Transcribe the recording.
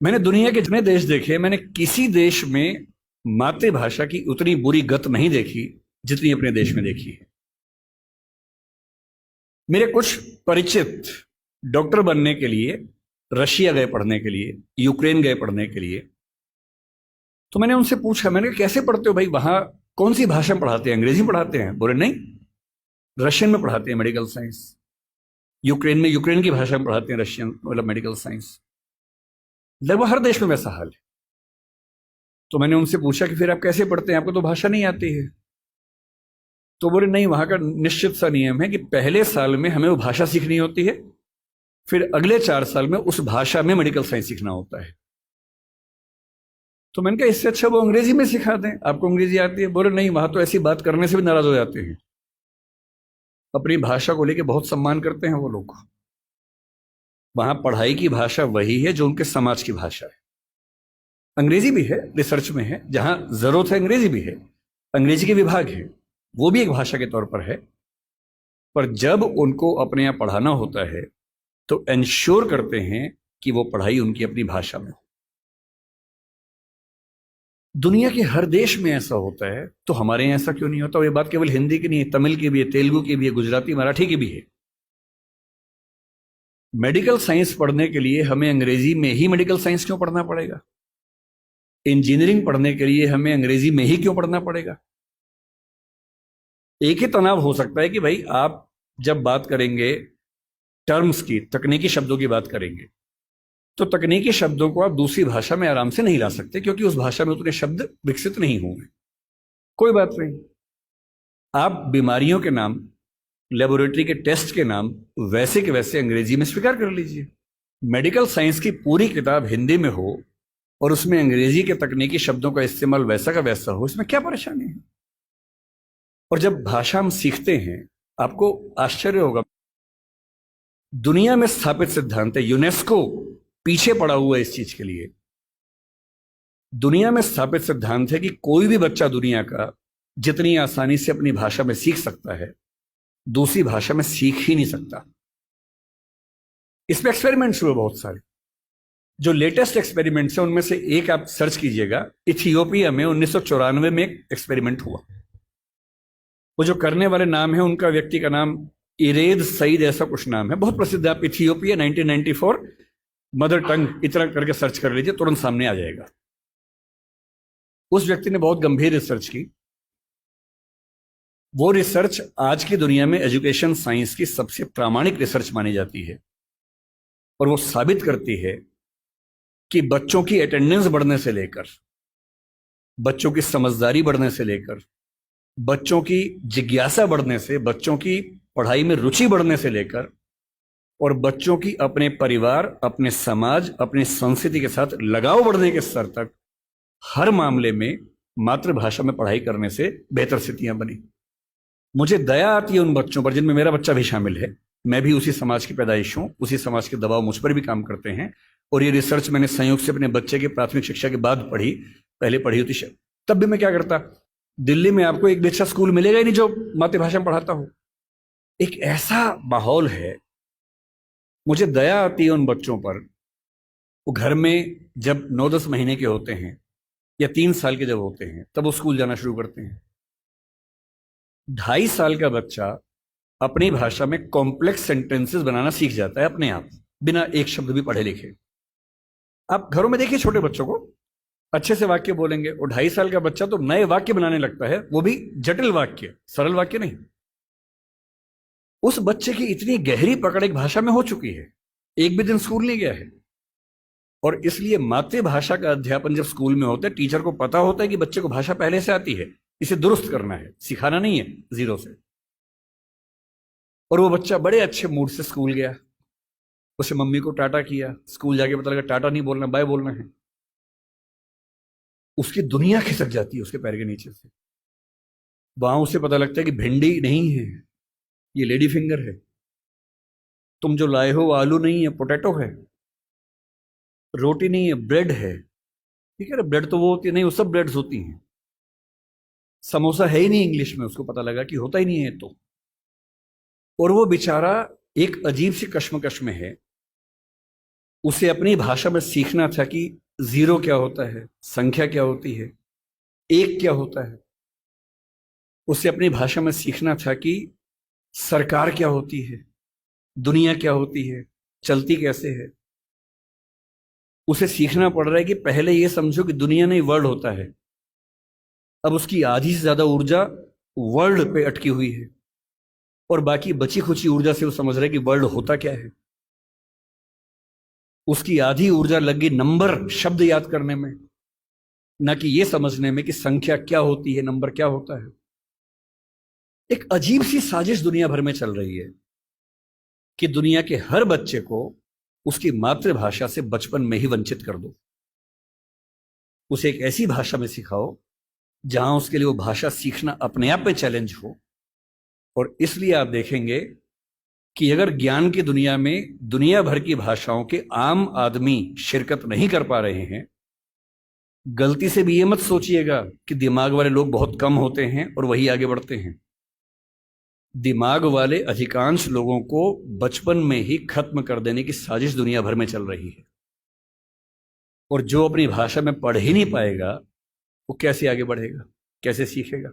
मैंने दुनिया के जितने देश देखे, मैंने किसी देश में मातृभाषा की उतनी बुरी गत नहीं देखी जितनी अपने देश में देखी है। मेरे कुछ परिचित डॉक्टर बनने के लिए रशिया गए पढ़ने के लिए, यूक्रेन गए पढ़ने के लिए। तो मैंने उनसे पूछा, मैंने कहा कैसे पढ़ते हो भाई, वहां कौन सी भाषा में पढ़ाते हैं? अंग्रेजी में पढ़ाते हैं? बोले नहीं, रशियन में पढ़ाते हैं मेडिकल साइंस। यूक्रेन में यूक्रेन की भाषा में पढ़ाते हैं रशियन, मतलब मेडिकल साइंस। लगभग हर देश में वैसा हाल है। तो मैंने उनसे पूछा कि फिर आप कैसे पढ़ते हैं, आपको तो भाषा नहीं आती है? तो बोले नहीं, वहां का निश्चित सा नियम है कि पहले साल में हमें वो भाषा सीखनी होती है, फिर अगले 4 साल में उस भाषा में मेडिकल साइंस सीखना होता है। तो मैंने कहा इससे अच्छा वो अंग्रेजी में सिखा दें, आपको अंग्रेजी आती है। बोले नहीं, वहां तो ऐसी बात करने से भी नाराज हो जाते हैं। अपनी भाषा को लेकर बहुत सम्मान करते हैं वो लोग। वहां पढ़ाई की भाषा वही है जो उनके समाज की भाषा है। अंग्रेजी भी है, रिसर्च में है, जहां जरूरत है अंग्रेजी भी है, अंग्रेजी के विभाग है, वो भी एक भाषा के तौर पर है। पर जब उनको अपने यहाँ पढ़ाना होता है तो इंश्योर करते हैं कि वो पढ़ाई उनकी अपनी भाषा में हो। दुनिया के हर देश में ऐसा होता है, तो हमारे यहाँ ऐसा क्यों नहीं होता? और ये बात केवल हिंदी की नहीं है, तमिल की भी है, तेलुगु की भी है, गुजराती मराठी की भी है। मेडिकल साइंस पढ़ने के लिए हमें अंग्रेजी में ही मेडिकल साइंस क्यों पढ़ना पड़ेगा? इंजीनियरिंग पढ़ने के लिए हमें अंग्रेजी में ही क्यों पढ़ना पड़ेगा? एक ही तनाव हो सकता है कि भाई आप जब बात करेंगे टर्म्स की, तकनीकी शब्दों की बात करेंगे, तो तकनीकी शब्दों को आप दूसरी भाषा में आराम से नहीं ला सकते, क्योंकि उस भाषा में उतने शब्द विकसित नहीं होंगे। कोई बात नहीं, आप बीमारियों के नाम, लेबोरेटरी के टेस्ट के नाम वैसे के वैसे अंग्रेजी में स्वीकार कर लीजिए। मेडिकल साइंस की पूरी किताब हिंदी में हो और उसमें अंग्रेजी के तकनीकी शब्दों का इस्तेमाल वैसा का वैसा हो, इसमें क्या परेशानी है? और जब भाषा हम सीखते हैं, आपको आश्चर्य होगा, दुनिया में स्थापित सिद्धांत है, यूनेस्को पीछे पड़ा हुआ है इस चीज के लिए। दुनिया में स्थापित सिद्धांत है कि कोई भी बच्चा दुनिया का जितनी आसानी से अपनी भाषा में सीख सकता है, दूसरी भाषा में सीख ही नहीं सकता। इसमें एक्सपेरिमेंट्स हुए बहुत सारे। जो लेटेस्ट एक्सपेरिमेंट्स हैं उनमें से एक आप सर्च कीजिएगा, इथियोपिया में 1994 में एक एक्सपेरिमेंट हुआ। वो जो करने वाले नाम है, उनका व्यक्ति का नाम इरेद सईद ऐसा कुछ नाम है, बहुत प्रसिद्ध है। आप इथियोपिया 1994 मदर टंग इतना करके सर्च कर लीजिए, तुरंत सामने आ जाएगा। उस व्यक्ति ने बहुत गंभीर रिसर्च की। वो रिसर्च आज की दुनिया में एजुकेशन साइंस की सबसे प्रामाणिक रिसर्च मानी जाती है, और वो साबित करती है कि बच्चों की अटेंडेंस बढ़ने से लेकर, बच्चों की समझदारी बढ़ने से लेकर, बच्चों की जिज्ञासा बढ़ने से, बच्चों की पढ़ाई में रुचि बढ़ने से लेकर, और बच्चों की अपने परिवार, अपने समाज, अपनी संस्कृति के साथ लगाव बढ़ने के स्तर तक, हर मामले में मातृभाषा में पढ़ाई करने से बेहतर स्थितियां बनी। मुझे दया आती है उन बच्चों पर जिनमें मेरा बच्चा भी शामिल है। मैं भी उसी समाज की पैदाइश हूं, उसी समाज के दबाव मुझ पर भी काम करते हैं। और ये रिसर्च मैंने संयोग से अपने बच्चे की प्राथमिक शिक्षा के बाद पढ़ी, पहले पढ़ी होती तब भी मैं क्या करता, दिल्ली में आपको एक भी अच्छा स्कूल मिलेगा ही नहीं जो मातृभाषा में पढ़ाता हो। एक ऐसा माहौल है, मुझे दया आती है उन बच्चों पर। वो घर में जब 9-10 महीने के होते हैं या 3 साल के जब होते हैं, तब वो स्कूल जाना शुरू करते हैं। 2.5 साल का बच्चा अपनी भाषा में कॉम्प्लेक्स सेंटेंसेस बनाना सीख जाता है अपने आप, बिना एक शब्द भी पढ़े लिखे। आप घरों में देखिए छोटे बच्चों को, अच्छे से वाक्य बोलेंगे। और 2.5 साल का बच्चा तो नए वाक्य बनाने लगता है, वो भी जटिल वाक्य, सरल वाक्य नहीं। उस बच्चे की इतनी गहरी पकड़ एक भाषा में हो चुकी है, एक भी दिन स्कूल नहीं गया है। और इसलिए मातृभाषा का अध्यापन जब स्कूल में होता है, टीचर को पता होता है कि बच्चे को भाषा पहले से आती है, इसे दुरुस्त करना है, सिखाना नहीं है जीरो से। और वो बच्चा बड़े अच्छे मूड से स्कूल गया, उसे मम्मी को टाटा किया, स्कूल जाके पता लगा टाटा नहीं बोलना, बाय बोलना है। उसकी दुनिया खिसक जाती है उसके पैर के नीचे से। वहां उसे पता लगता है कि भिंडी नहीं है, ये लेडी फिंगर है। तुम जो लाए हो वो आलू नहीं है, पोटैटो है। रोटी नहीं है, ब्रेड है। ठीक है ना, ब्रेड तो वो होती है नहीं, वो सब ब्रेड्स होती हैं। समोसा है ही नहीं इंग्लिश में, उसको पता लगा कि होता ही नहीं है तो। और वो बेचारा एक अजीब सी कश्मकश में है उसे अपनी भाषा में सीखना था कि जीरो क्या होता है, संख्या क्या होती है, एक क्या होता है। उसे अपनी भाषा में सीखना था कि सरकार क्या होती है, दुनिया क्या होती है, चलती कैसे है। उसे सीखना पड़ रहा है कि पहले यह समझो कि दुनिया नहीं वर्ल्ड होता है। अब उसकी आधी से ज्यादा ऊर्जा वर्ल्ड पे अटकी हुई है और बाकी बची खुची ऊर्जा से वो समझ रहा है कि वर्ल्ड होता क्या है। उसकी आधी ऊर्जा लगी नंबर शब्द याद करने में, ना कि यह समझने में कि संख्या क्या होती है, नंबर क्या होता है। एक अजीब सी साजिश दुनिया भर में चल रही है कि दुनिया के हर बच्चे को उसकी मातृभाषा से बचपन में ही वंचित कर दो। उसे एक ऐसी भाषा में सिखाओ जहां उसके लिए वो भाषा सीखना अपने आप में चैलेंज हो। और इसलिए आप देखेंगे कि अगर ज्ञान की दुनिया में दुनिया भर की भाषाओं के आम आदमी शिरकत नहीं कर पा रहे हैं, गलती से भी ये मत सोचिएगा कि दिमाग वाले लोग बहुत कम होते हैं और वही आगे बढ़ते हैं। दिमाग वाले अधिकांश लोगों को बचपन में ही खत्म कर देने की साजिश दुनिया भर में चल रही है। और जो अपनी भाषा में पढ़ ही नहीं पाएगा वो कैसे आगे बढ़ेगा, कैसे सीखेगा।